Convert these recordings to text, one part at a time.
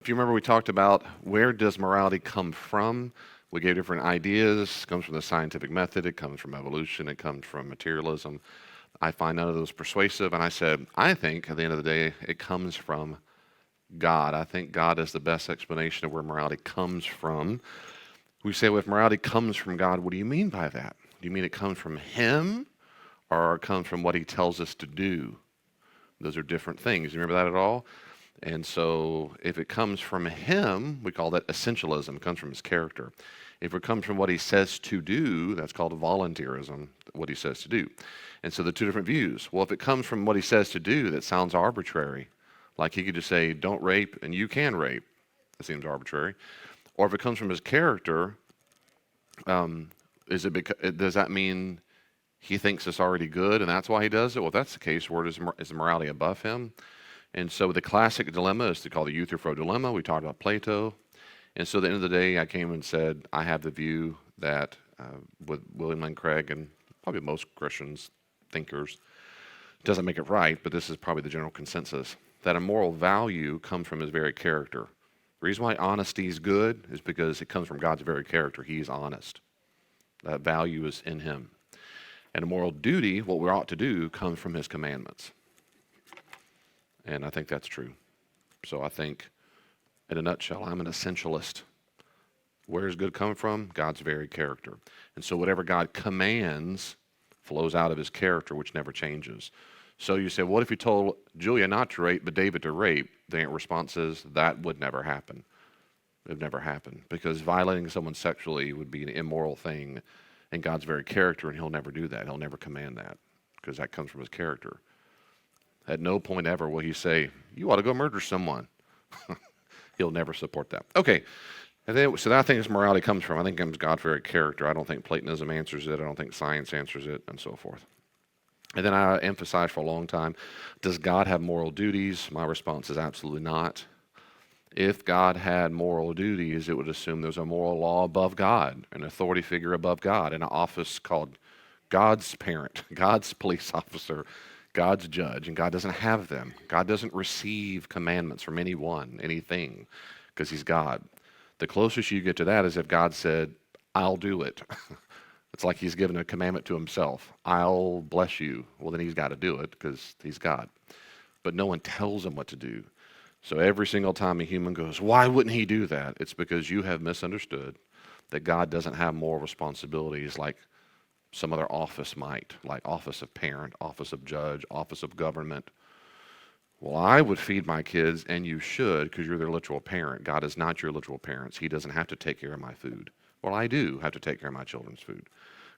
If you remember, we talked about where does morality come from? We gave different ideas. It comes from the scientific method. It comes from evolution. It comes from materialism. I find none of those persuasive. And I said, I think at the end of the day, it comes from God. I think God is the best explanation of where morality comes from. We say, well, if morality comes from God, what do you mean by that? Do you mean it comes from Him or it comes from what He tells us to do? Those are different things. You remember that at all? And so if it comes from Him, we call that essentialism. It comes from His character. If it comes from what He says to do, that's called volunteerism, what He says to do. And so the two different views. Well, if it comes from what He says to do, that sounds arbitrary. Like He could just say, don't rape, and you can rape. That seems arbitrary. Or if it comes from His character, does that mean He thinks it's already good and that's why He does it? Well, if that's the case, where is morality above Him? And so the classic dilemma is called the Euthyphro dilemma. We talked about Plato. And so at the end of the day, I came and said, I have the view that with William Lane Craig and probably most Christians, thinkers, doesn't make it right, but this is probably the general consensus, that a moral value comes from His very character. The reason why honesty is good is because it comes from God's very character. He is honest. That value is in Him. And a moral duty, what we ought to do, comes from His commandments. And I think that's true. So I think, in a nutshell, I'm an essentialist. Where does good come from? God's very character. And so whatever God commands flows out of His character, which never changes. So you say, what if you told Julia not to rape, but David to rape? The response is, that would never happen. It would never happen. Because violating someone sexually would be an immoral thing in God's very character, and He'll never do that. He'll never command that, because that comes from His character. At no point ever will He say, you ought to go murder someone. He'll never support that. Okay, so I think this morality comes from. I think it comes God's very character. I don't think Platonism answers it. I don't think science answers it, and so forth. And then I emphasized for a long time, does God have moral duties? My response is absolutely not. If God had moral duties, it would assume there's a moral law above God, an authority figure above God, an office called God's parent, God's police officer, God's judge, and God doesn't have them. God doesn't receive commandments from anyone, anything, because He's God. The closest you get to that is if God said, I'll do it. It's like He's given a commandment to Himself. I'll bless you. Well, then He's got to do it because He's God. But no one tells Him what to do. So every single time a human goes, why wouldn't He do that? It's because you have misunderstood that God doesn't have moral responsibilities like some other office might, like office of parent, office of judge, office of government. Well, I would feed my kids, and you should, because you're their literal parent. God is not your literal parent. He doesn't have to take care of my food. Well, I do have to take care of my children's food,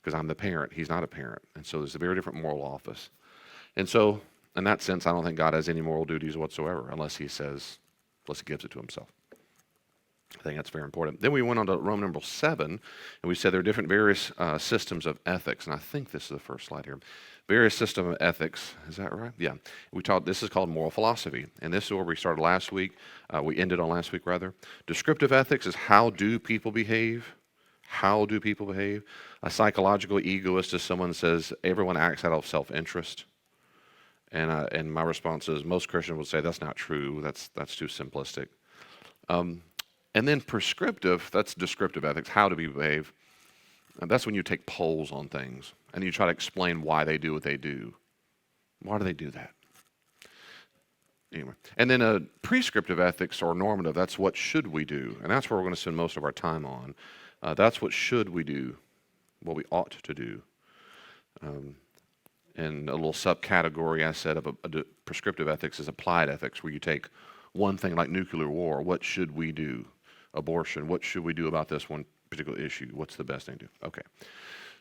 because I'm the parent. He's not a parent. And so there's a very different moral office. And so, in that sense, I don't think God has any moral duties whatsoever, unless He gives it to Himself. I think that's very important. Then we went on to Roman numeral 7, and we said there are different various systems of ethics. And I think this is the first slide here. Various system of ethics. Is that right? Yeah. This is called moral philosophy. And this is where we started last week. We ended on last week, rather. Descriptive ethics is how do people behave? How do people behave? A psychological egoist is someone who says everyone acts out of self-interest. And my response is most Christians would say that's not true. That's too simplistic. And then prescriptive, that's descriptive ethics, how do people behave. And that's when you take polls on things and you try to explain why they do what they do. Why do they do that? Anyway. And then prescriptive ethics or normative, that's what should we do. And that's where we're going to spend most of our time on. That's what should we do, what we ought to do. And a little subcategory I said of a prescriptive ethics is applied ethics, where you take one thing like nuclear war, what should we do? Abortion, what should we do about this one particular issue? What's the best thing to do? Okay.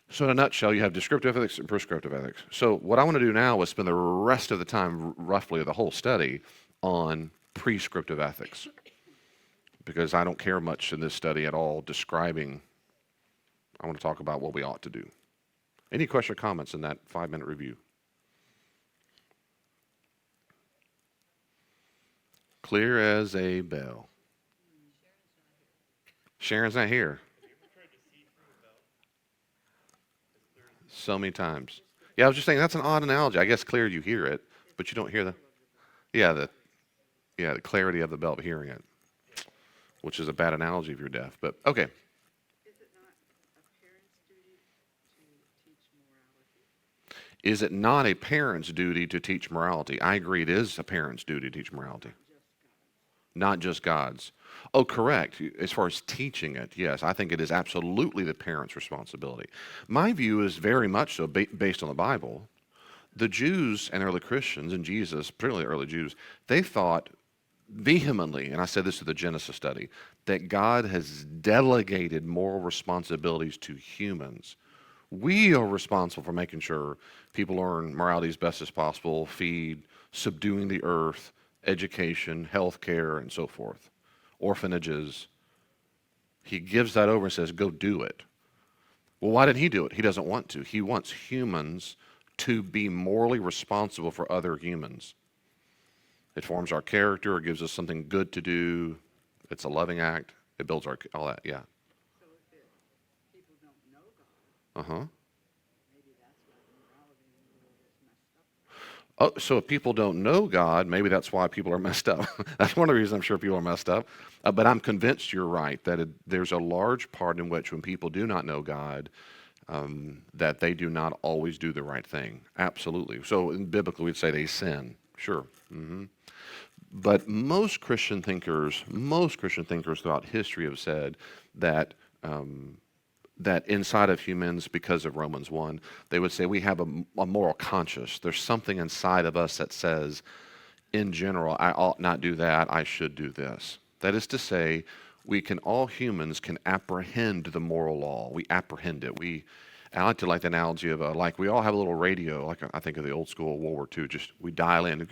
So in a nutshell, you have descriptive ethics and prescriptive ethics. So what I want to do now is spend the rest of the time, roughly the whole study, on prescriptive ethics. Because I don't care much in this study at all describing, I want to talk about what we ought to do. Any question or comments in that 5-minute review? Clear as a bell. Sharon's not here. So many times. Yeah, I was just saying that's an odd analogy. I guess clear you hear it, but you don't hear the clarity of the bell of hearing it. which is a bad analogy if you're deaf. But okay. Is it not a parent's duty to teach morality? I agree, it is a parent's duty to teach morality. Not just God's. Oh, correct. As far as teaching it, yes, I think it is absolutely the parent's responsibility. My view is very much so based on the Bible. The Jews and early Christians and Jesus, particularly early Jews, they thought vehemently, and I said this to the Genesis study, that God has delegated moral responsibilities to humans. We are responsible for making sure people learn morality as best as possible, feed, subduing the earth, education, health care, and so forth, orphanages. He gives that over and says, go do it. Well, why did he do it? He doesn't want to. He wants humans to be morally responsible for other humans. It forms our character. It gives us something good to do. It's a loving act. It builds our, all that, yeah. Uh-huh. Oh, so if people don't know God, maybe that's why people are messed up. That's one of the reasons I'm sure people are messed up. But I'm convinced you're right, that there's a large part in which when people do not know God, that they do not always do the right thing. Absolutely. So in biblical, we'd say they sin. Sure. But most Christian thinkers throughout history have said that that inside of humans, because of Romans 1, they would say we have a moral conscience. There's something inside of us that says, in general, I ought not do that, I should do this. That is to say, all humans can apprehend the moral law. We apprehend it. I like to like the analogy of like we all have a little radio, like I think of the old school World War II, just we dial in.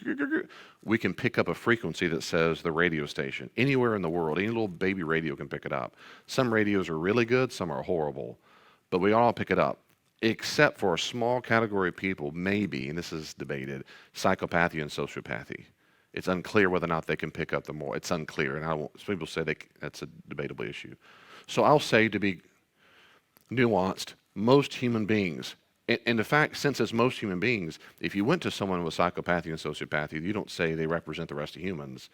We can pick up a frequency that says the radio station. Anywhere in the world, any little baby radio can pick it up. Some radios are really good, some are horrible, but we all pick it up, except for a small category of people, maybe, and this is debated, psychopathy and sociopathy. It's unclear whether or not they can pick up the moral. It's unclear, and people say that's a debatable issue. So I'll say, to be nuanced, most human beings, and in fact, since it's most human beings, if you went to someone with psychopathy and sociopathy, you don't say they represent the rest of humans.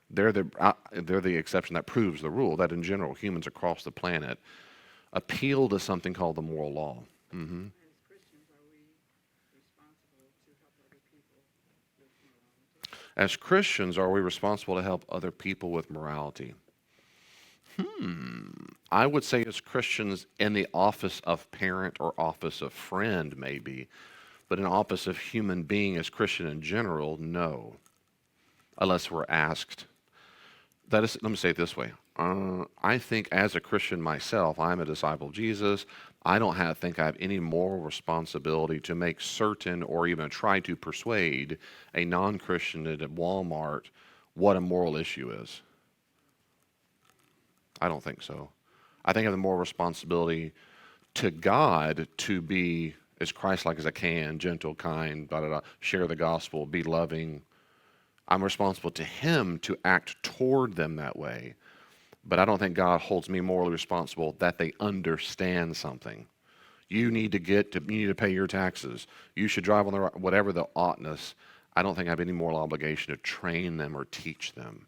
They're the exception that proves the rule, that in general, humans across the planet appeal to something called the moral law. Mm-hmm. As Christians, are we responsible to help other people with morality? I would say as Christians in the office of parent or office of friend, maybe, but in office of human being as Christian in general, no, unless we're asked. Let me say it this way. I think as a Christian myself, I'm a disciple of Jesus. I don't think I have any moral responsibility to make certain or even try to persuade a non-Christian at Walmart what a moral issue is. I don't think so. I think I have the moral responsibility to God to be as Christ-like as I can, gentle, kind, share the gospel, be loving. I'm responsible to Him to act toward them that way. But I don't think God holds me morally responsible that they understand something. You need to pay your taxes. You should drive on the right, whatever the oughtness. I don't think I have any moral obligation to train them or teach them.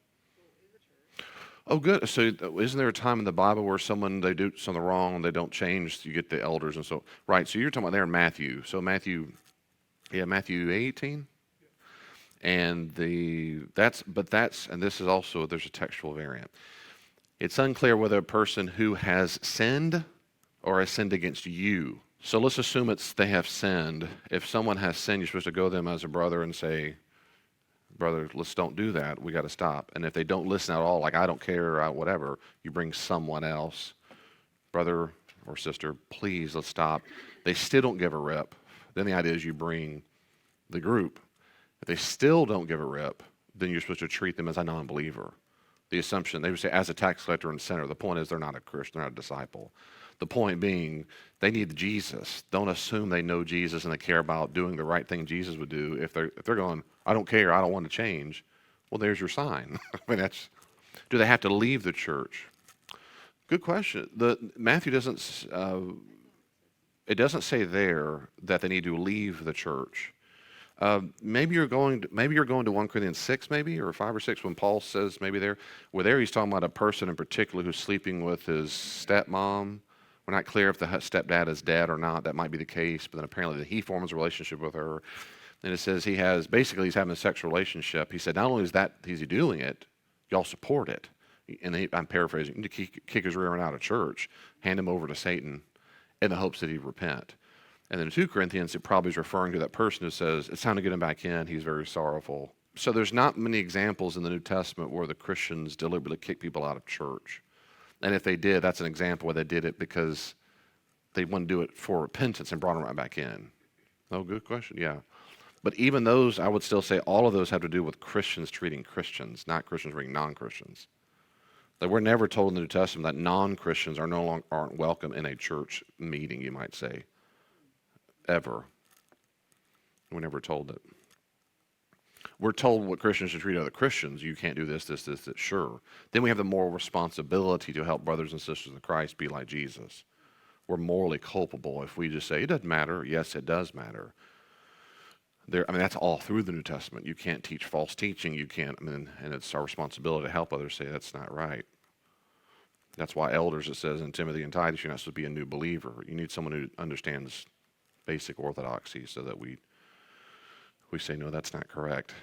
Oh, good. So isn't there a time in the Bible where they do something wrong and they don't change? You get the elders and so, right. So you're talking about there in Matthew. So Matthew 18. And and this is also, there's a textual variant. It's unclear whether a person who has sinned or has sinned against you. So let's assume they have sinned. If someone has sinned, you're supposed to go to them as a brother and say, brother, let's don't do that. We got to stop. And if they don't listen at all, like I don't care, whatever, you bring someone else. Brother or sister, please, let's stop. They still don't give a rip. Then the idea is you bring the group. If they still don't give a rip, then you're supposed to treat them as a non-believer. The assumption, they would say, as a tax collector and sinner, the point is they're not a Christian, they're not a disciple. The point being, they need Jesus. Don't assume they know Jesus and they care about doing the right thing Jesus would do. If they're going, I don't care, I don't want to change, well, there's your sign. I mean, do they have to leave the church? Good question. Matthew doesn't, it doesn't say there that they need to leave the church. Maybe you're going to 1 Corinthians 6, maybe, or 5 or 6, when Paul says maybe there, where there he's talking about a person in particular who's sleeping with his stepmom. We're not clear if the stepdad is dead or not. That might be the case, but then apparently that he forms a relationship with her. And it says he's having a sexual relationship. He said not only is he doing it, y'all support it. And I'm paraphrasing, to kick his rear end out of church, hand him over to Satan in the hopes that he'd repent. And then in 2 Corinthians, it probably is referring to that person who says, it's time to get him back in. He's very sorrowful. So there's not many examples in the New Testament where the Christians deliberately kick people out of church. And if they did, that's an example where they did it because they wanted to do it for repentance and brought them right back in. Oh, good question. Yeah. But even those, I would still say all of those have to do with Christians treating Christians, not Christians treating non-Christians. That we're never told in the New Testament that non-Christians aren't welcome in a church meeting, you might say. Ever. We're never told it. We're told what Christians should treat other Christians. You can't do this, sure. Then we have the moral responsibility to help brothers and sisters in Christ be like Jesus. We're morally culpable if we just say, it doesn't matter. Yes, it does matter. That's all through the New Testament. You can't teach false teaching. You can't, and it's our responsibility to help others say that's not right. That's why elders, it says in Timothy and Titus, you're not supposed to be a new believer. You need someone who understands basic orthodoxy so that we say, no, that's not correct.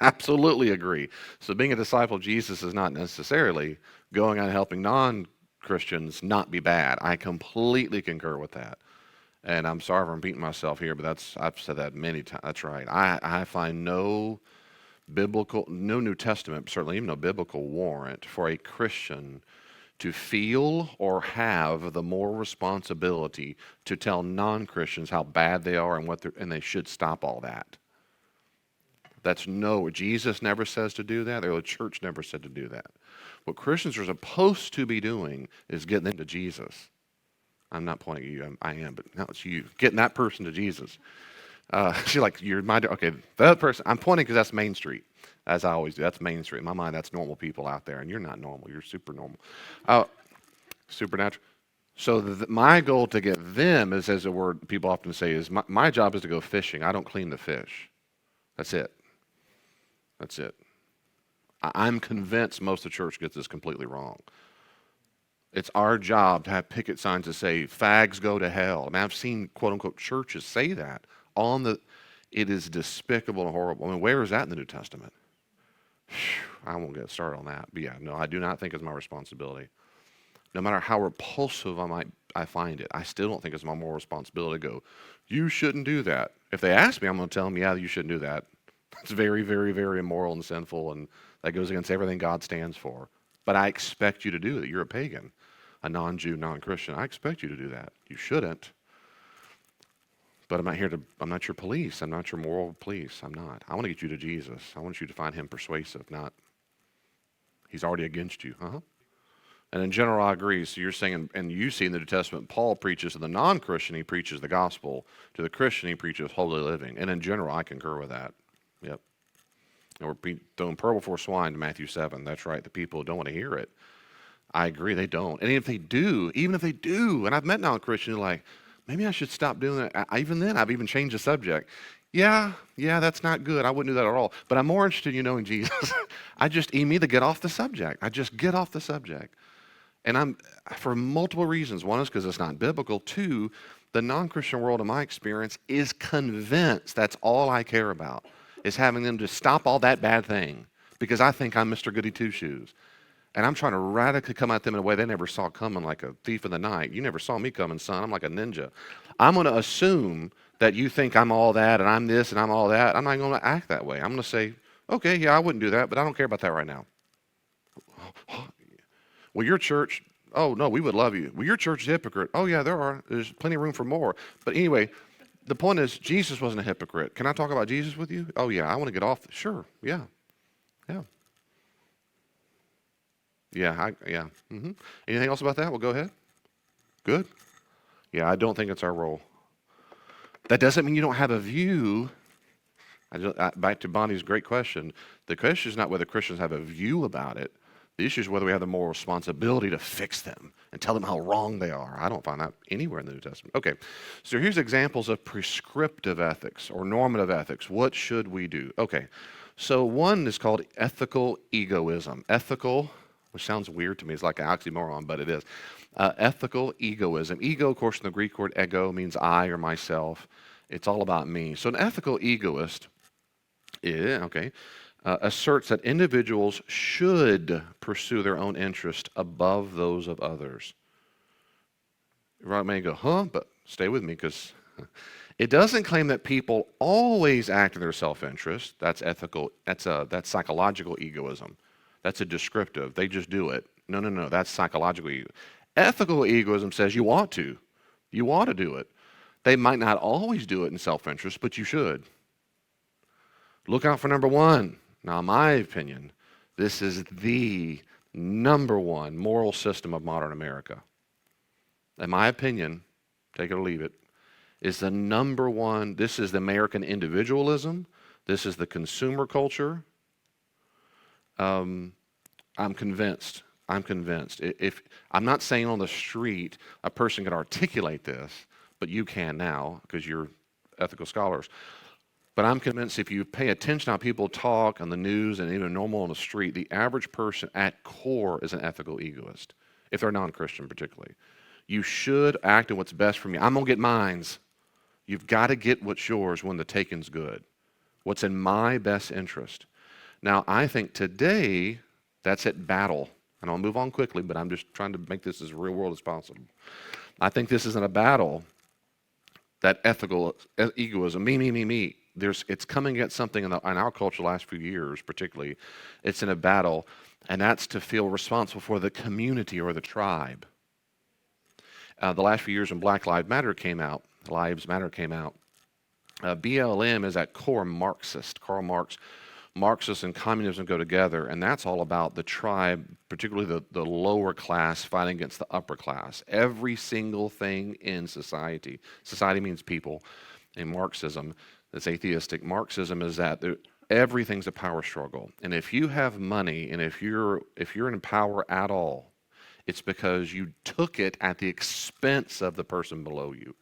Absolutely agree. So being a disciple of Jesus is not necessarily going out and helping non-Christians not be bad. I completely concur with that. And I'm sorry if I'm beating myself here, but I've said that many times. That's right. I find no New Testament, certainly even no biblical warrant for a Christian to feel or have the moral responsibility to tell non-Christians how bad they are and they should stop all that. Jesus never says to do that. The church never said to do that. What Christians are supposed to be doing is getting them to Jesus. I'm not pointing at you. I am, but now it's you. Getting that person to Jesus. She's like, you're my, okay, that person, I'm pointing because that's Main Street, as I always do. That's Main Street. In my mind, that's normal people out there, and you're not normal. You're super normal. Supernatural. So my goal to get them is, as a word people often say, is my job is to go fishing. I don't clean the fish. That's it. That's it. I'm convinced most of the church gets this completely wrong. It's our job to have picket signs that say, fags go to hell. I've seen, quote unquote, churches say that. It is despicable and horrible. Where is that in the New Testament? I won't get started on that. But yeah, no, I do not think it's my responsibility. No matter how repulsive I find it, I still don't think it's my moral responsibility to go, you shouldn't do that. If they ask me, I'm going to tell them, yeah, you shouldn't do that. It's very, very, very immoral and sinful, and that goes against everything God stands for. But I expect you to do it. You're a pagan, a non-Jew, non-Christian. I expect you to do that. You shouldn't. But I'm not your police. I'm not your moral police. I'm not. I want to get you to Jesus. I want you to find him persuasive, not he's already against you. And in general, I agree. So you're saying, and you see in the New Testament, Paul preaches to the non-Christian, he preaches the gospel. To the Christian, he preaches holy living. And in general, I concur with that. Yep. And we're throwing pearl before swine to Matthew 7. That's right. The people who don't want to hear it. I agree, they don't. And even if they do, and I've met non-Christians like, maybe I should stop doing that. Even then, I've even changed the subject. Yeah, that's not good. I wouldn't do that at all. But I'm more interested in knowing Jesus. I just immediately get off the subject. I just get off the subject. And I'm, for multiple reasons. One is because it's not biblical. Two, the non-Christian world, in my experience, is convinced that's all I care about, is having them to stop all that bad thing because I think I'm Mr. Goody Two-Shoes. And I'm trying to radically come at them in a way they never saw coming, like a thief in the night. You never saw me coming, son. I'm like a ninja. I'm going to assume that you think I'm all that and I'm this and I'm all that. I'm not going to act that way. I'm going to say, okay, yeah, I wouldn't do that, but I don't care about that right now. Well, your church, oh, no, we would love you. Well, your church is a hypocrite. Oh, yeah, there's plenty of room for more. But anyway, the point is, Jesus wasn't a hypocrite. Can I talk about Jesus with you? Oh, yeah, I want to get off. Sure, yeah. Yeah. Anything else about that? Well, go ahead. Good. Yeah, I don't think it's our role. That doesn't mean you don't have a view. Back to Bonnie's great question. The question is not whether Christians have a view about it. The issue is whether we have the moral responsibility to fix them and tell them how wrong they are. I don't find that anywhere in the New Testament. Okay, so here's examples of prescriptive ethics or normative ethics. What should we do? Okay, so one is called ethical egoism. Ethical, which sounds weird to me, it's like an oxymoron, but it is. Ethical egoism. Ego, of course, in the Greek word ego means I or myself. It's all about me. So an ethical egoist, asserts that individuals should pursue their own interest above those of others. You may go, but stay with me, because it doesn't claim that people always act in their self-interest. That's ethical. That's psychological egoism. That's a descriptive. They just do it. No. That's psychological ego. Ethical egoism says you ought to. You ought to do it. They might not always do it in self-interest, but you should. Look out for number one. Now, in my opinion, this is the number one moral system of modern America. In my opinion, take it or leave it, is the number one. This is the American individualism. This is the consumer culture. I'm convinced. If I'm not saying on the street a person can articulate this, but you can now because you're ethical scholars. But I'm convinced if you pay attention to how people talk on the news and even normal on the street, the average person at core is an ethical egoist, if they're non-Christian particularly. You should act in what's best for me. I'm going to get mines. You've got to get what's yours when the taking's good. What's in my best interest. Now, I think today that's at battle. And I'll move on quickly, but I'm just trying to make this as real world as possible. I think this is in a battle, that ethical egoism, me. It's coming at something in our culture the last few years particularly. It's in a battle, and that's to feel responsible for the community or the tribe. The last few years when Black Lives Matter came out, BLM is at core Marxist. Karl Marx. Marxism and communism go together, and that's all about the tribe, particularly the lower class fighting against the upper class. Every single thing in society means people. In Marxism, that's atheistic. Marxism is that everything's a power struggle, and if you have money and if you're in power at all, it's because you took it at the expense of the person below you,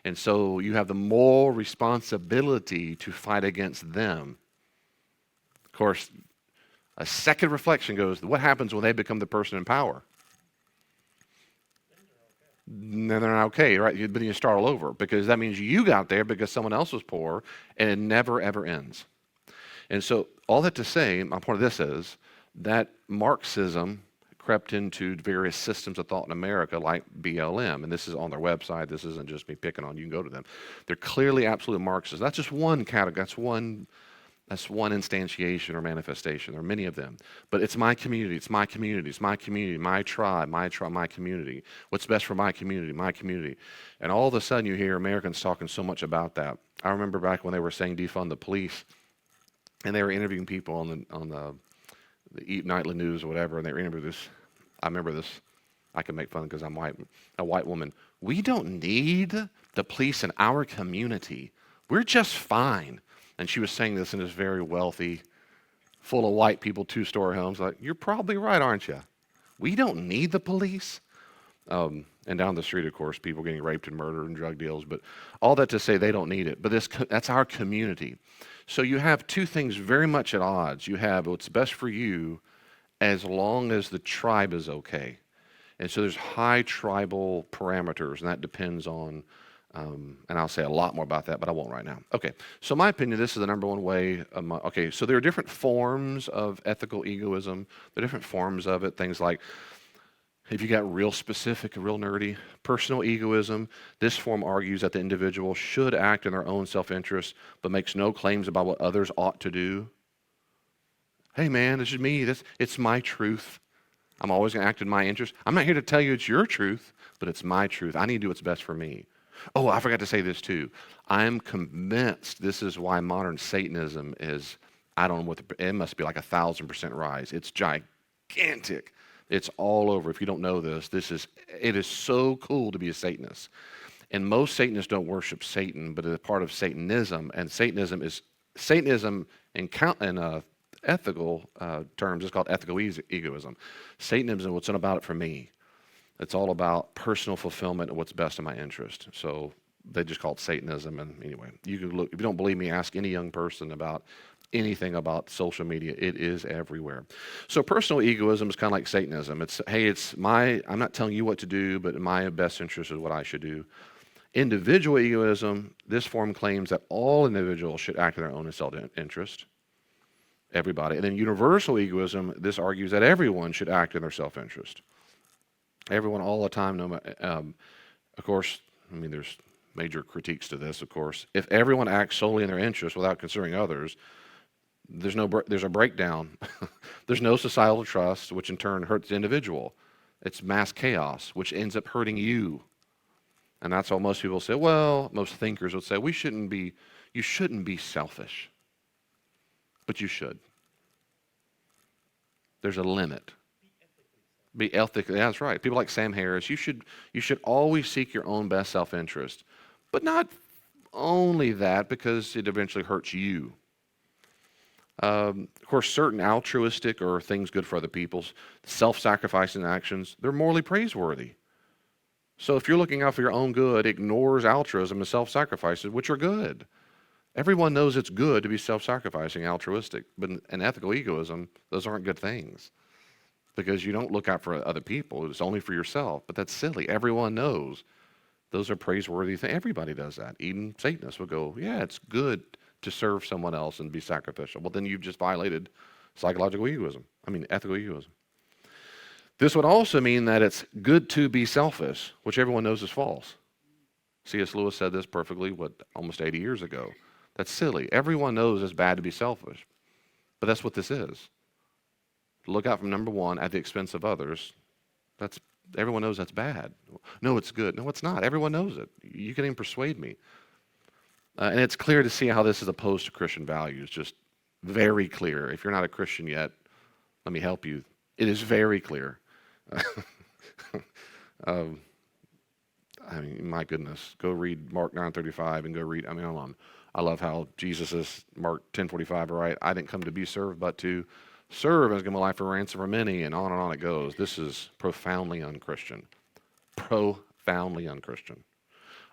and so you have the moral responsibility to fight against them. Of course, a second reflection goes, what happens when they become the person in power? Then they're not okay, right? But you start all over, because that means you got there because someone else was poor, and it never, ever ends. And so all that to say, my point of this is that Marxism crept into various systems of thought in America like BLM, and this is on their website. This isn't just me picking on you. You can go to them. They're clearly absolute Marxists. That's just one category. That's one instantiation or manifestation. There are many of them. But it's my community, my tribe, my community. What's best for my community. And all of a sudden you hear Americans talking so much about that. I remember back when they were saying defund the police, and they were interviewing people on the nightly news or whatever, and they were interviewing this. I remember this. I can make fun because I'm white. A white woman. We don't need the police in our community. We're just fine. And she was saying this in this very wealthy, full of white people, two-story homes. Like, you're probably right, aren't you? We don't need the police. And down the street, of course, people getting raped and murdered and drug deals. But all that to say they don't need it. But that's our community. So you have two things very much at odds. You have what's best for you as long as the tribe is okay. And so there's high tribal parameters, and that depends on... and I'll say a lot more about that, but I won't right now. Okay, so my opinion, this is the number one way. So there are different forms of ethical egoism. There are different forms of it. Things like, if you got real specific, real nerdy, personal egoism. This form argues that the individual should act in their own self-interest, but makes no claims about what others ought to do. Hey man, this is me. It's my truth. I'm always going to act in my interest. I'm not here to tell you it's your truth, but it's my truth. I need to do what's best for me. Oh, I forgot to say this too. I'm convinced this is why modern Satanism is, I don't know it must be like 1,000% rise. It's gigantic. It's all over. If you don't know this, it is so cool to be a Satanist. And most Satanists don't worship Satan, but it's a part of Satanism. And Satanism and ethical terms, it's called ethical egoism. Satanism, what's about it for me? It's all about personal fulfillment and what's best in my interest. So they just call it Satanism. And anyway, you can look, if you don't believe me, ask any young person about anything about social media. It is everywhere. So personal egoism is kind of like Satanism. It's, hey, I'm not telling you what to do, but in my best interest is what I should do. Individual egoism, this form claims that all individuals should act in their own self-interest. Everybody. And then universal egoism, this argues that everyone should act in their self-interest. Everyone all the time, of course, I mean, there's major critiques to this, of course. If everyone acts solely in their interest without considering others, there's a breakdown. There's no societal trust, which in turn hurts the individual. It's mass chaos, which ends up hurting you. And that's all most people say. Well, most thinkers would say you shouldn't be selfish, but you should. There's a limit. Be ethically, that's right. People like Sam Harris, you should always seek your own best self-interest, but not only that, because it eventually hurts you. Of course, certain altruistic or things good for other people's self-sacrificing actions, they're morally praiseworthy. So if you're looking out for your own good, ignores altruism and self-sacrifices, which are good. Everyone knows it's good to be self-sacrificing, altruistic, but in ethical egoism, those aren't good things. Because you don't look out for other people, it's only for yourself. But that's silly. Everyone knows those are praiseworthy things. Everybody does that. Even Satanists will go, yeah, it's good to serve someone else and be sacrificial. Well, then you've just violated ethical egoism. This would also mean that it's good to be selfish, which everyone knows is false. C.S. Lewis said this perfectly, almost 80 years ago. That's silly. Everyone knows it's bad to be selfish. But that's what this is. Look out from number one at the expense of others. Everyone knows that's bad. No, it's good. No, it's not. Everyone knows it. You can even persuade me. And it's clear to see how this is opposed to Christian values. Just very clear. If you're not a Christian yet, let me help you. It is very clear. I mean, my goodness. Go read Mark 9:35 and go read. I love how Jesus is Mark 10:45. Right? I didn't come to be served, but to serve and give my life for ransom for many, and on it goes. This is profoundly unchristian. Profoundly unchristian.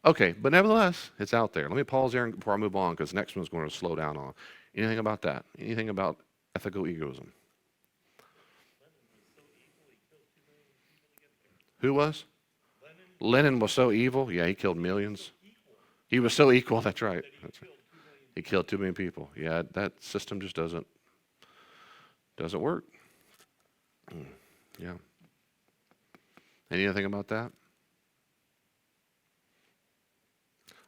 Okay, but nevertheless, it's out there. Let me pause there before I move on, because next one's going to slow down on. Anything about that? Anything about ethical egoism? Who was? Lenin was so evil. Yeah, he killed millions. He was so equal. That's right. He killed too many people. Yeah, that system just doesn't work. Yeah. Anything about that?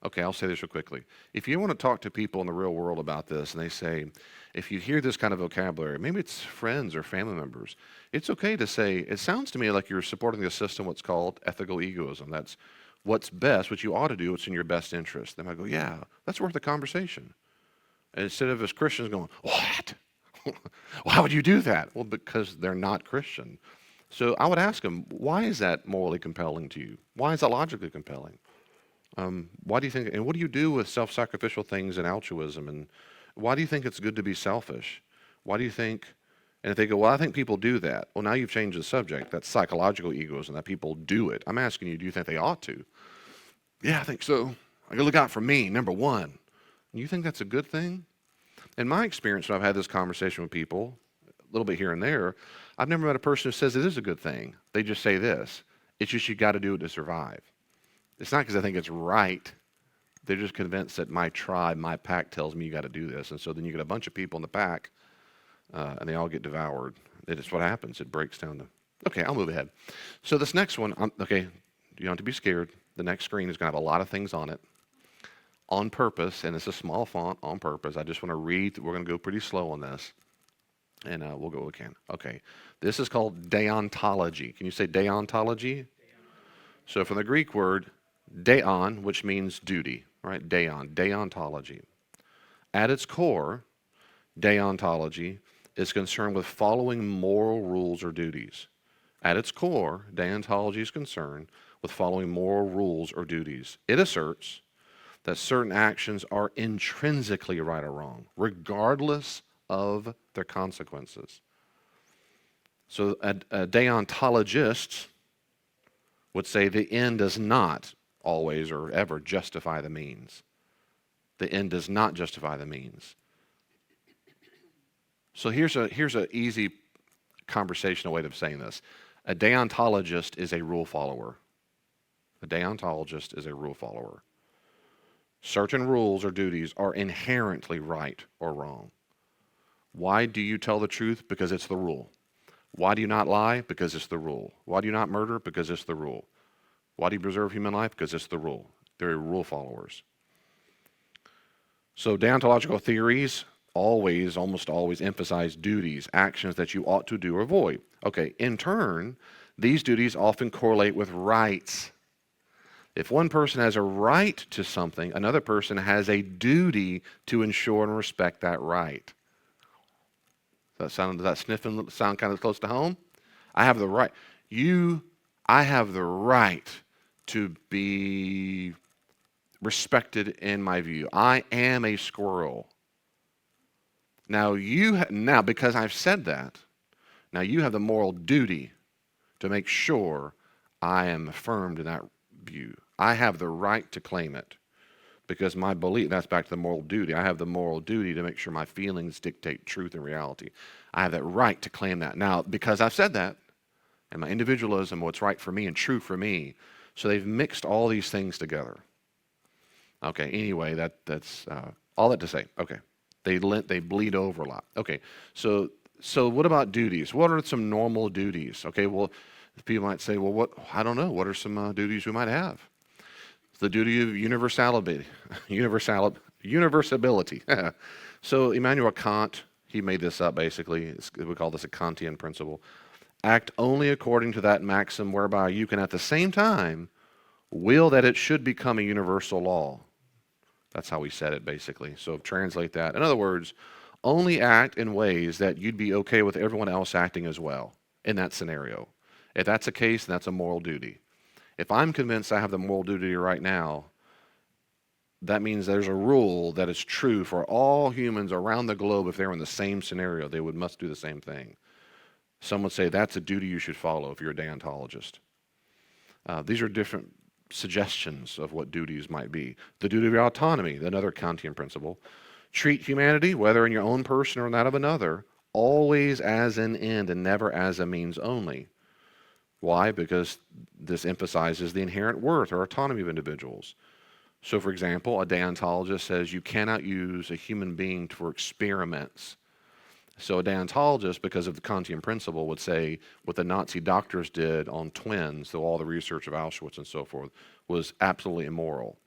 Okay, I'll say this real quickly. If you want to talk to people in the real world about this, and they say, if you hear this kind of vocabulary, maybe it's friends or family members, it's okay to say, it sounds to me like you're supporting a system, what's called ethical egoism. That's what's best, what you ought to do, what's in your best interest. They might go, yeah, that's worth a conversation. And instead of as Christians going, what? Why would you do that? Well, because they're not Christian. So I would ask them, why is that morally compelling to you? Why is that logically compelling? Why do you think, and what do you do with self-sacrificial things and altruism? And why do you think it's good to be selfish? Why do you think, and if they go, well, I think people do that. Well, now you've changed the subject. That's psychological egoism, that people do it. I'm asking you, do you think they ought to? Yeah, I think so. I gotta look out for me, number one. And you think that's a good thing? In my experience, when I've had this conversation with people, a little bit here and there, I've never met a person who says it is a good thing. They just say this. It's just you got to do it to survive. It's not because I think it's right. They're just convinced that my tribe, my pack tells me you got to do this. And so then you get a bunch of people in the pack, and they all get devoured. It's what happens. It breaks down to... Okay, I'll move ahead. So this next one, okay, you don't have to be scared. The next screen is going to have a lot of things on it. On purpose, and it's a small font on purpose. I just want to read. We're going to go pretty slow on this. And we'll go again. Okay. This is called deontology. Can you say deontology? So from the Greek word deon, which means duty, right? Deontology. At its core, deontology is concerned with following moral rules or duties. At its core, deontology is concerned with following moral rules or duties. It asserts that certain actions are intrinsically right or wrong, regardless of their consequences. So a deontologist would say the end does not always or ever justify the means. The end does not justify the means. So here's a easy conversational way of saying this. A deontologist is a rule follower. A deontologist is a rule follower. Certain rules or duties are inherently right or wrong. Why do you tell the truth? Because it's the rule. Why do you not lie? Because it's the rule. Why do you not murder? Because it's the rule. Why do you preserve human life? Because it's the rule. They're rule followers. So deontological theories almost always emphasize duties, actions that you ought to do or avoid. Okay, in turn, these duties often correlate with rights. If one person has a right to something, another person has a duty to ensure and respect that right. Does that sniffing sound kind of close to home? I have the right. I have the right to be respected in my view. I am a squirrel. Now because I've said that, now you have the moral duty to make sure I am affirmed in that view. I have the right to claim it because my belief, that's back to the moral duty. I have the moral duty to make sure my feelings dictate truth and reality. I have that right to claim that. Now, because I've said that, and my individualism, what's right for me and true for me, so they've mixed all these things together. Okay, anyway, that's all that to say. Okay, they bleed over a lot. Okay, so what about duties? What are some normal duties? Okay, well, people might say, well, I don't know. What are some duties we might have? The duty of universality. So Immanuel Kant, he made this up basically. We call this a Kantian principle. Act only according to that maxim whereby you can at the same time will that it should become a universal law. That's how he said it basically. So translate that. In other words, only act in ways that you'd be okay with everyone else acting as well in that scenario. If that's the case, then that's a moral duty. If I'm convinced I have the moral duty right now, that means there's a rule that is true for all humans around the globe. If they're in the same scenario, they must do the same thing. Some would say that's a duty you should follow if you're a deontologist. These are different suggestions of what duties might be. The duty of autonomy, another Kantian principle. Treat humanity, whether in your own person or in that of another, always as an end and never as a means only. Why? Because this emphasizes the inherent worth or autonomy of individuals. So, for example, a deontologist says you cannot use a human being for experiments. So a deontologist, because of the Kantian principle, would say what the Nazi doctors did on twins, so all the research of Auschwitz and so forth, was absolutely immoral.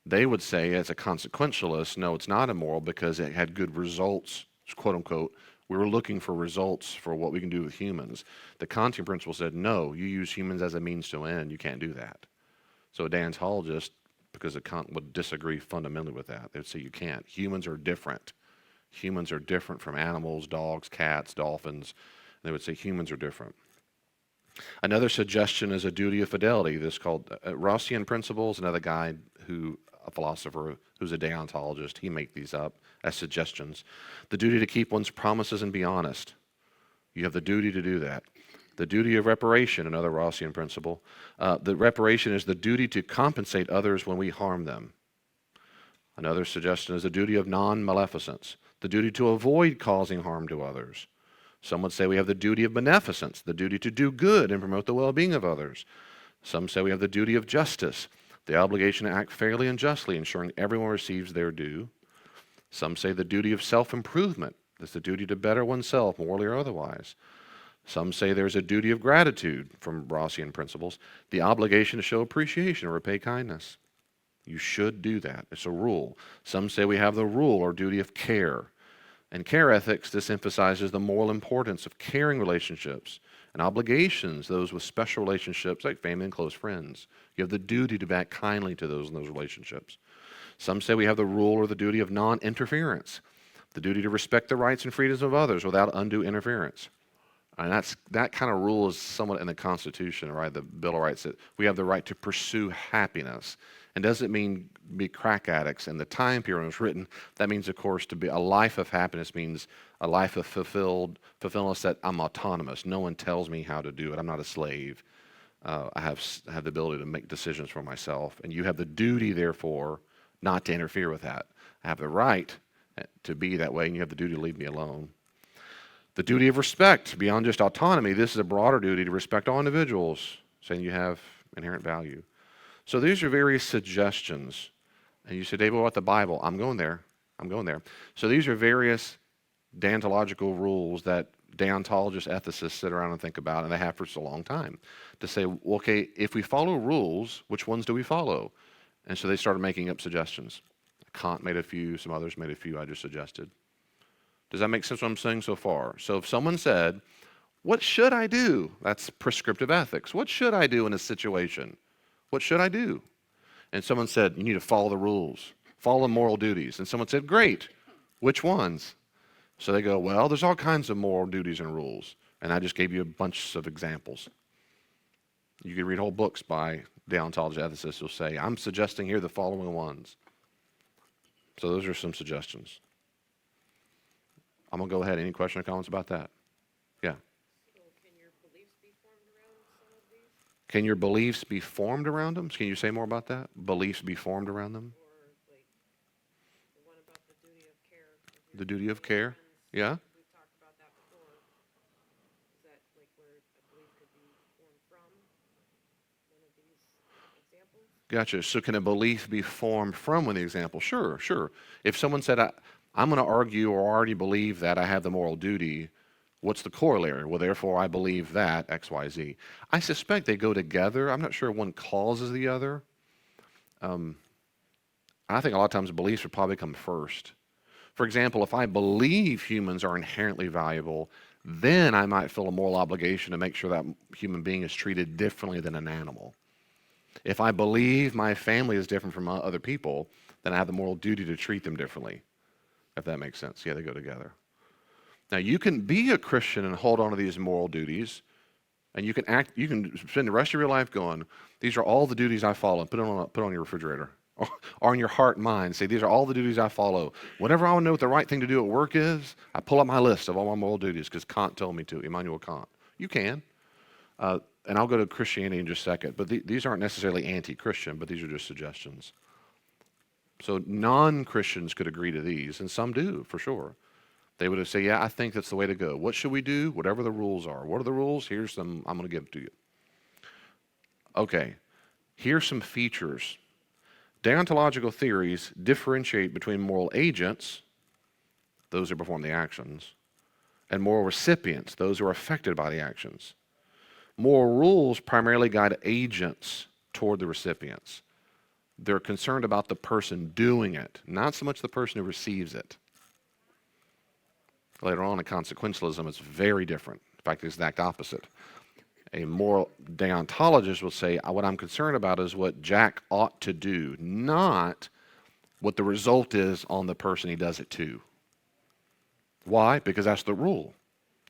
They would say, as a consequentialist, no, it's not immoral because it had good results, quote unquote. We were looking for results for what we can do with humans. The Kantian principle said, no, you use humans as a means to an end. You can't do that. So a deontologist, because of Kant, would disagree fundamentally with that. They would say you can't. Humans are different. Humans are different from animals, dogs, cats, dolphins. They would say humans are different. Another suggestion is a duty of fidelity. This is called Rossian principles. Another guy a philosopher who's a deontologist, he made these up as suggestions. The duty to keep one's promises and be honest. You have the duty to do that. The duty of reparation, another Rossian principle. The reparation is the duty to compensate others when we harm them. Another suggestion is the duty of non-maleficence, the duty to avoid causing harm to others. Some would say we have the duty of beneficence, the duty to do good and promote the well-being of others. Some say we have the duty of justice, the obligation to act fairly and justly, ensuring everyone receives their due. Some say the duty of self-improvement, that's the duty to better oneself, morally or otherwise. Some say there's a duty of gratitude from Rossian principles, the obligation to show appreciation or repay kindness. You should do that. It's a rule. Some say we have the rule or duty of care. In care ethics, this emphasizes the moral importance of caring relationships and obligations, those with special relationships like family and close friends. You have the duty to act kindly to those in those relationships. Some say we have the rule or the duty of non-interference, the duty to respect the rights and freedoms of others without undue interference. And that kind of rule is somewhat in the Constitution, right? The Bill of Rights that we have the right to pursue happiness. And doesn't mean be crack addicts. In the time period when it was written, that means, of course, to be a life of happiness means a life of fulfillment that I'm autonomous. No one tells me how to do it. I'm not a slave. I have the ability to make decisions for myself. And you have the duty, therefore, not to interfere with that. I have the right to be that way, and you have the duty to leave me alone. The duty of respect, beyond just autonomy, this is a broader duty to respect all individuals, saying you have inherent value. So these are various suggestions. And you say, David, what about the Bible? I'm going there. So these are various deontological rules that deontologists, ethicists sit around and think about, and they have for a long time, to say, well, okay, if we follow rules, which ones do we follow? And so they started making up suggestions. Kant made a few, some others made a few I just suggested. Does that make sense what I'm saying so far? So if someone said, what should I do? That's prescriptive ethics. What should I do in a situation? What should I do? And someone said, you need to follow the rules, follow the moral duties. And someone said, great, which ones? So they go, well, there's all kinds of moral duties and rules. And I just gave you a bunch of examples. You can read whole books by deontology ethicists who'll say, I'm suggesting here the following ones. So those are some suggestions. I'm going to go ahead. Any questions or comments about that? Yeah. So can your beliefs be formed around some of these? Can your beliefs be formed around them? Can you say more about that? Beliefs be formed around them? Or like the one about the duty of care? The duty of care? Yeah. We've talked about that before. Is that like where a belief could be formed from one of these examples? Gotcha. So can a belief be formed from one of the examples? Sure. If someone said, I'm going to argue or already believe that I have the moral duty, what's the corollary? Well, therefore, I believe that X, Y, Z. I suspect they go together. I'm not sure one causes the other. I think a lot of times beliefs would probably come first. For example, if I believe humans are inherently valuable, then I might feel a moral obligation to make sure that human being is treated differently than an animal. If I believe my family is different from other people, then I have the moral duty to treat them differently, if that makes sense. Yeah, they go together. Now, you can be a Christian and hold on to these moral duties, and you can spend the rest of your life going, these are all the duties I follow. Put it on your refrigerator or in your heart and mind. Say, these are all the duties I follow. Whenever I want to know what the right thing to do at work is, I pull up my list of all my moral duties because Kant told me to, Immanuel Kant. You can. And I'll go to Christianity in just a second. But these aren't necessarily anti-Christian, but these are just suggestions. So non-Christians could agree to these, and some do, for sure. They would say, yeah, I think that's the way to go. What should we do? Whatever the rules are. What are the rules? Here's some, I'm going to give to you. Okay, here's some features. Deontological theories differentiate between moral agents, those who perform the actions, and moral recipients, those who are affected by the actions. Moral rules primarily guide agents toward the recipients. They're concerned about the person doing it, not so much the person who receives it. Later on in consequentialism, it's very different. In fact, the exact opposite. A moral deontologist will say, what I'm concerned about is what Jack ought to do, not what the result is on the person he does it to. Why? Because that's the rule.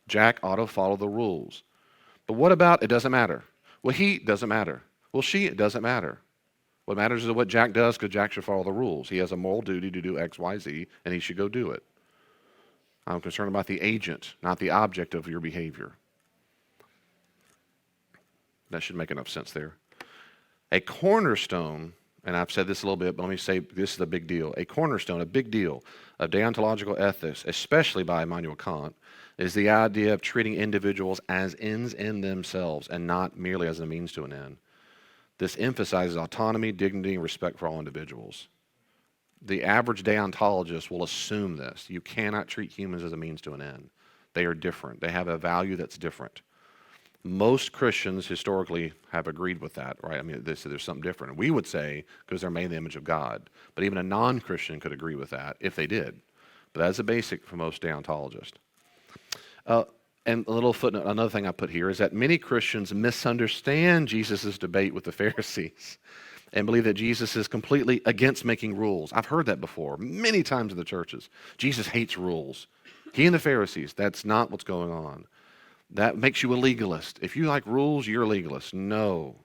Jack ought to follow the rules. But what about, it doesn't matter. Well, he doesn't matter. Well, she, it doesn't matter. What matters is what Jack does because Jack should follow the rules. He has a moral duty to do X, Y, Z, and he should go do it. I'm concerned about the agent, not the object of your behavior. That should make enough sense there. A cornerstone, and I've said this a little bit, but let me say this is a big deal. A cornerstone, a big deal of deontological ethics, especially by Immanuel Kant, is the idea of treating individuals as ends in themselves and not merely as a means to an end. This emphasizes autonomy, dignity, and respect for all individuals. The average deontologist will assume this. You cannot treat humans as a means to an end. They are different. They have a value that's different. Most Christians historically have agreed with that, right? I mean, they say there's something different. We would say, because they're made in the image of God. But even a non-Christian could agree with that if they did. But that's a basic for most deontologists. And a little footnote, another thing I put here is that many Christians misunderstand Jesus' debate with the Pharisees and believe that Jesus is completely against making rules. I've heard that before many times in the churches. Jesus hates rules. He and the Pharisees, that's not what's going on. That makes you a legalist. If you like rules, you're a legalist. No.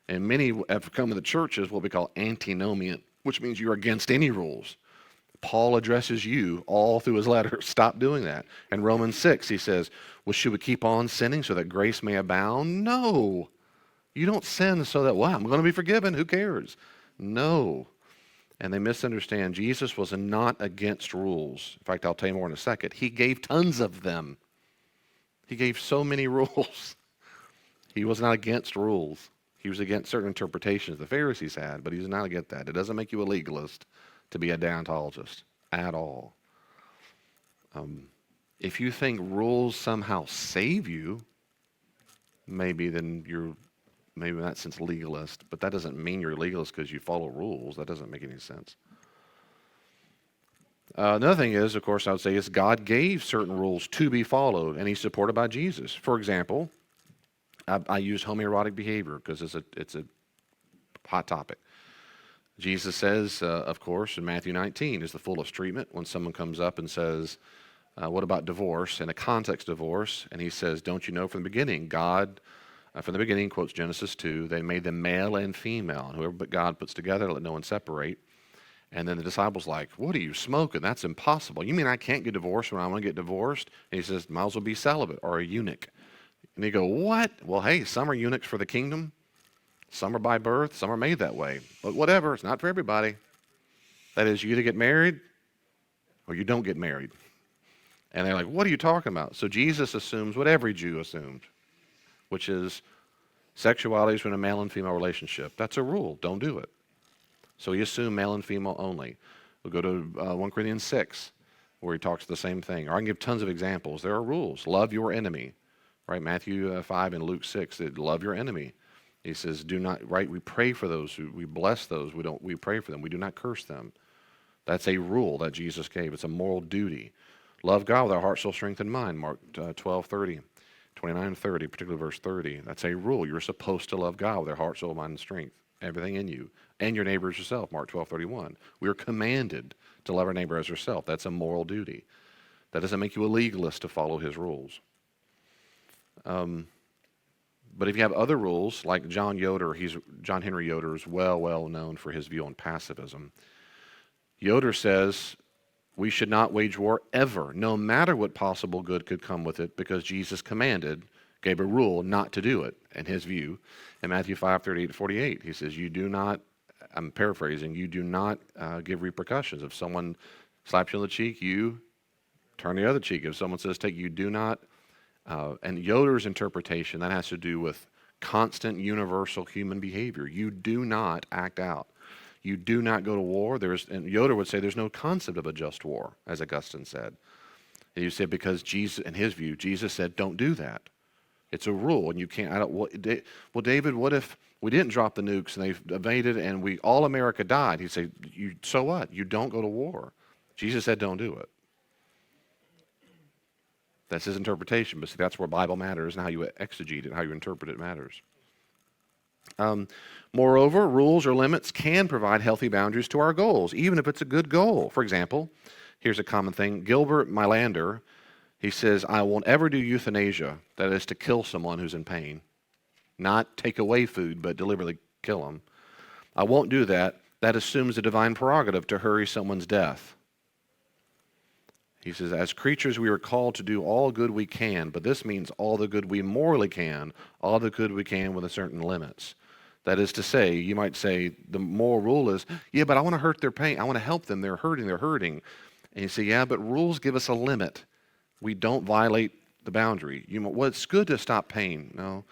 And many have come to the church as what we call antinomian, which means you're against any rules. Paul addresses you all through his letter. Stop doing that. In Romans 6, he says, well, should we keep on sinning so that grace may abound? No. You don't sin so that, well, I'm going to be forgiven. Who cares? No. And they misunderstand. Jesus was not against rules. In fact, I'll tell you more in a second. He gave tons of them. He gave so many rules. He was not against rules. He was against certain interpretations the Pharisees had, but he's not against that. It doesn't make you a legalist to be a deontologist at all. If you think rules somehow save you, maybe then you're maybe in that sense legalist, but that doesn't mean you're a legalist because you follow rules. That doesn't make any sense. Another thing is, of course, I would say is God gave certain rules to be followed, and he's supported by Jesus. For example, I use homoerotic behavior because it's a hot topic. Jesus says, of course, in Matthew 19 is the fullest treatment when someone comes up and says, what about divorce, in a context of divorce? And he says, don't you know from the beginning, God, from the beginning, quotes Genesis 2, they made them male and female, and whoever but God puts together, let no one separate. And then the disciples like, what are you smoking? That's impossible. You mean I can't get divorced when I want to get divorced? And he says, might as well be celibate or a eunuch. And they go, what? Well, hey, some are eunuchs for the kingdom. Some are by birth. Some are made that way. But whatever, it's not for everybody. That is, you either get married or you don't get married. And they're like, what are you talking about? So Jesus assumes what every Jew assumed, which is sexuality is from a male and female relationship. That's a rule. Don't do it. So he assumed male and female only. We'll go to 1 Corinthians 6, where he talks the same thing. Or I can give tons of examples. There are rules. Love your enemy. Right? Matthew 5 and Luke 6, that love your enemy. He says, do not, right? We pray for those, we bless those, we pray for them. We do not curse them. That's a rule that Jesus gave. It's a moral duty. Love God with our heart, soul, strength, and mind. Mark 12:30, 29, 30, particularly verse 30. That's a rule. You're supposed to love God with our heart, soul, mind, and strength. Everything in you. And your neighbor as yourself. Mark 12:31. We are commanded to love our neighbor as yourself. That's a moral duty. That doesn't make you a legalist to follow his rules. But if you have other rules, like John Henry Yoder is well known for his view on pacifism. Yoder says we should not wage war ever, no matter what possible good could come with it, because Jesus gave a rule not to do it, in his view. In Matthew 5:38-48, he says, you do not, I'm paraphrasing, you do not give repercussions. If someone slaps you on the cheek, you turn the other cheek. If someone says take, you do not. And Yoder's interpretation, that has to do with constant universal human behavior. You do not act out. You do not go to war. And Yoder would say there's no concept of a just war, as Augustine said. He said because Jesus, in his view, Jesus said don't do that. It's a rule, and you can't. Well, David, what if we didn't drop the nukes and they invaded and all America died? He'd say, so what? You don't go to war. Jesus said don't do it. That's his interpretation, but see, that's where Bible matters and how you exegete it, how you interpret it matters. Moreover, rules or limits can provide healthy boundaries to our goals, even if it's a good goal. For example, here's a common thing. Gilbert Meilander, he says, I won't ever do euthanasia, that is to kill someone who's in pain. Not take away food, but deliberately kill them. I won't do that. That assumes a divine prerogative to hurry someone's death. He says, as creatures we are called to do all good we can, but this means all the good we morally can, all the good we can with certain limits. That is to say, you might say, the moral rule is, yeah, but I want to hurt their pain. I want to help them. They're hurting. And you say, yeah, but rules give us a limit. We don't violate the boundary. Well, it's good to stop pain. No.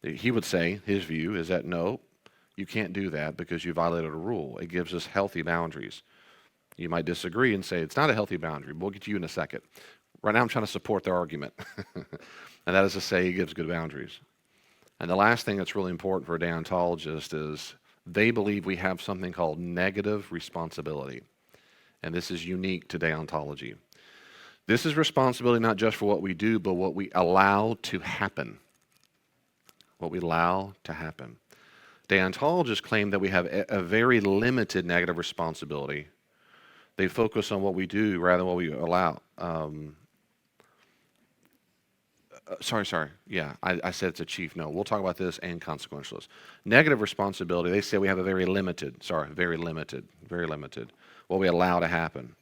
He would say, his view is that, no, you can't do that because you violated a rule. It gives us healthy boundaries. You might disagree and say, it's not a healthy boundary. We'll get to you in a second. Right now I'm trying to support their argument. And that is to say, he gives good boundaries. And the last thing that's really important for a deontologist is they believe we have something called negative responsibility. And this is unique to deontology. This is responsibility not just for what we do, but what we allow to happen. What we allow to happen. Deontologists claim that we have a very limited negative responsibility. They focus on what we do rather than what we allow. Sorry. Yeah, I said it's a chief. No, we'll talk about this and consequentialist. Negative responsibility, they say we have a very limited, what we allow to happen.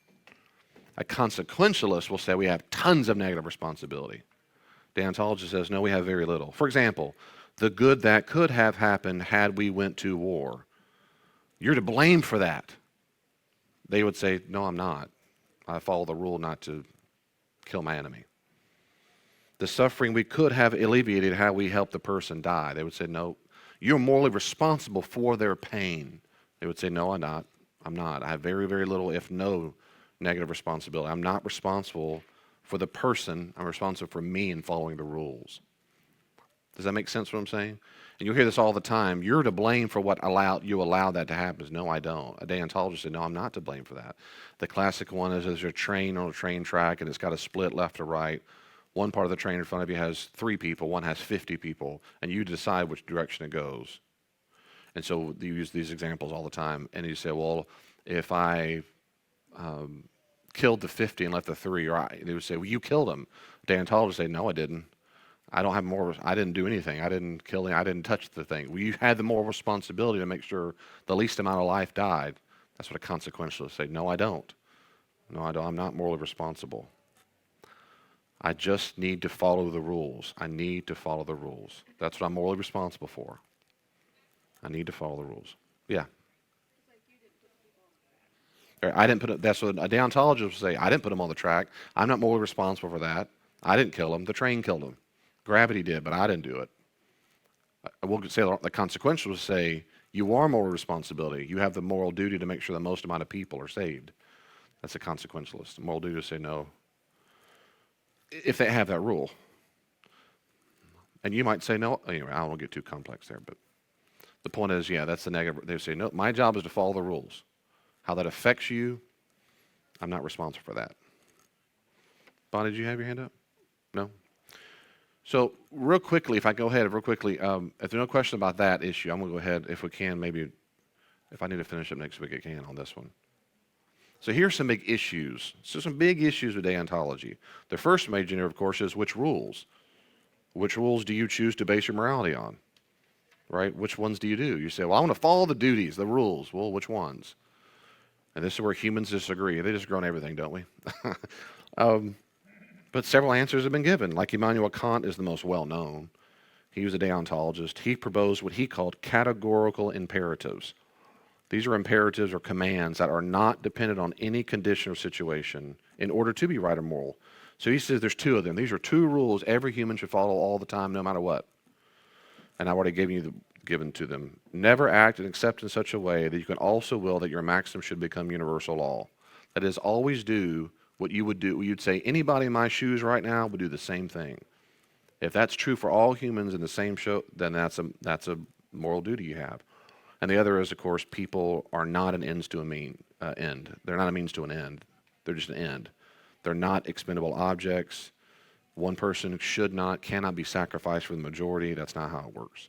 A consequentialist will say we have tons of negative responsibility. Deontology says, no, we have very little. For example, the good that could have happened had we went to war. You're to blame for that. They would say, no, I'm not. I follow the rule not to kill my enemy. The suffering we could have alleviated had we helped the person die. They would say, no, you're morally responsible for their pain. They would say, no, I'm not. I'm not. I have very, very little, if no, negative responsibility. I'm not responsible for the person. I'm responsible for me and following the rules. Does that make sense what I'm saying? And you'll hear this all the time. You're to blame for what you allow that to happen. No, I don't. A deontologist said, no, I'm not to blame for that. The classic one is there's a train on a train track and it's got a split left or right. One part of the train in front of you has 3 people, one has 50 people, and you decide which direction it goes. And so you use these examples all the time. And you say, well, if I killed the 50 and left the 3, they would say, well, you killed them. Deontologists would say, no, I didn't. I didn't do anything. I didn't kill him. I didn't touch the thing. Well, you had the moral responsibility to make sure the least amount of life died. That's what a consequentialist say. No, I don't. No, I don't. I'm not morally responsible. I just need to follow the rules. I need to follow the rules. That's what I'm morally responsible for. I need to follow the rules. Yeah. I didn't put it, that's what a deontologist would say. I didn't put them on the track. I'm not morally responsible for that. I didn't kill them. The train killed them. Gravity did, but I didn't do it. I will say the consequential will say you are moral responsibility. You have the moral duty to make sure the most amount of people are saved. That's a consequentialist. The moral duty to say no, if they have that rule. And you might say no. Anyway, I don't want to get too complex there, but the point is, yeah, that's the negative. They say no. My job is to follow the rules. How that affects you, I'm not responsible for that. Bonnie, did you have your hand up? No? So real quickly, if I go ahead, if there's no question about that issue, I'm going to go ahead, if we can, maybe if I need to finish up next week, I can on this one. So here's some big issues. So some big issues with deontology. The first major, of course, is which rules? Which rules do you choose to base your morality on? Right? Which ones do you do? You say, well, I want to follow the duties, the rules. Well, which ones? And this is where humans disagree. They disagree on everything, don't we? But several answers have been given. Like Immanuel Kant is the most well-known. He was a deontologist. He proposed what he called categorical imperatives. These are imperatives or commands that are not dependent on any condition or situation in order to be right or moral. So he says there's 2 of them. These are 2 rules every human should follow all the time, no matter what. And I've already given to them. Never act and accept in such a way that you can also will that your maxim should become universal law. That is, always do what you would do. You'd say, anybody in my shoes right now would do the same thing. If that's true for all humans in the same show, then that's a moral duty you have. And the other is, of course, people are not an ends to a end. They're not a means to an end. They're just an end. They're not expendable objects. One person cannot be sacrificed for the majority. That's not how it works.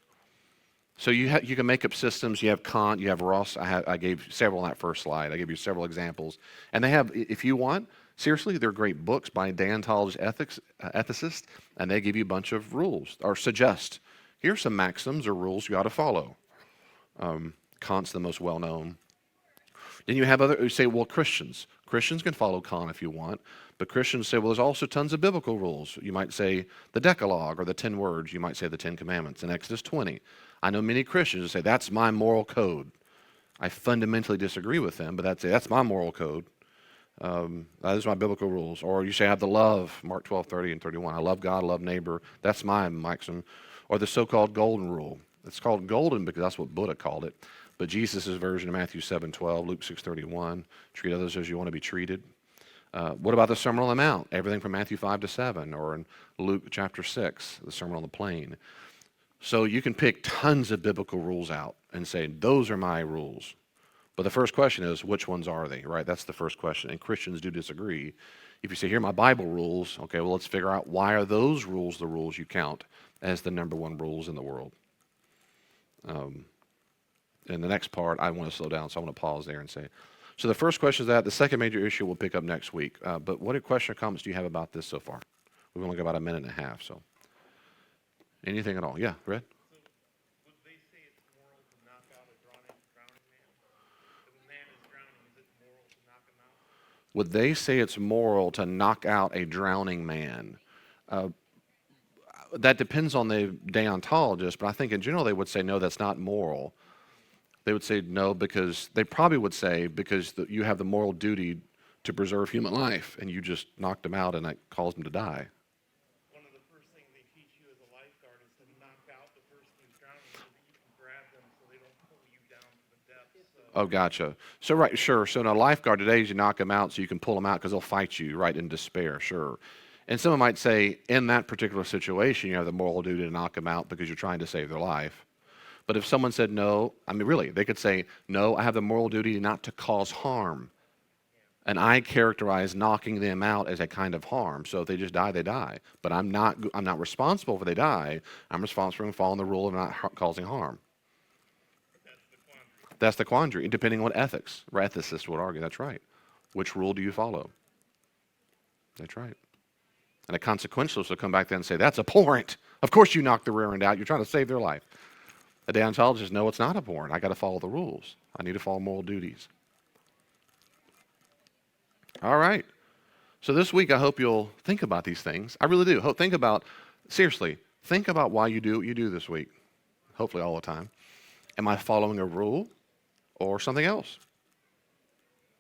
So you can make up systems. You have Kant, you have Ross. I gave several on that first slide. I gave you several examples. And they have, if you want, seriously, they're great books by deontologist ethicists, and they give you a bunch of rules, or suggest, here's some maxims or rules you ought to follow. Kant's the most well-known. Then you have other who say, well, Christians can follow Kant if you want, but Christians say, well, there's also tons of biblical rules. You might say the Decalogue or the 10 words. You might say the 10 Commandments in Exodus 20. I know many Christians who say, that's my moral code. I fundamentally disagree with them, but that's my moral code. Those are my biblical rules. Or you say I have the love, Mark 12:30 and 31. I love God, love neighbor. That's my maxim. Or the so-called golden rule. It's called golden because that's what Buddha called it. But Jesus' version of Matthew 7:12, Luke 6:31, treat others as you want to be treated. What about the Sermon on the Mount? Everything from Matthew 5-7, or in Luke chapter 6, the Sermon on the Plain. So you can pick tons of biblical rules out and say, those are my rules. But the first question is, which ones are they, right? That's the first question. And Christians do disagree. If you say, here are my Bible rules, okay, well, let's figure out why are those rules the rules you count as the number 1 rules in the world. In the next part, I want to slow down, so I want to pause there and say, so the first question is that. The second major issue we'll pick up next week. But what question or comments do you have about this so far? We've only got about a minute and a half, so Anything at all. Yeah, Red? Would they say it's moral to knock out a drowning man? If a man is drowning, is it moral to knock him out? Would they say it's moral to knock out a drowning man? That depends on the deontologist, but I think in general they would say, no, that's not moral. They would say no because they probably would say because you have the moral duty to preserve human life and you just knocked him out and that caused him to die. One of the first things they teach you as a lifeguard is to knock out the person who's drowning so that you can grab them so they don't pull you down to the depths. Oh, gotcha. So, right, sure. So, in a lifeguard today, you knock them out so you can pull them out because they'll fight you, right, in despair, sure. And someone might say, in that particular situation, you have the moral duty to knock them out because you're trying to save their life. But if someone said no, I mean, really, they could say, no, I have the moral duty not to cause harm. And I characterize knocking them out as a kind of harm. So if they just die, they die. But I'm not responsible if they die. I'm responsible for following the rule of not causing harm. That's the quandary, depending on ethics. Ethicists would argue that's right. Which rule do you follow? That's right. And a consequentialist will come back then and say, that's abhorrent. Of course you knocked the rear end out. You're trying to save their life. A deontologist, no, it's not abhorrent. I got to follow the rules. I need to follow moral duties. All right. So this week, I hope you'll think about these things. I really do. Seriously, think about why you do what you do this week. Hopefully all the time. Am I following a rule or something else?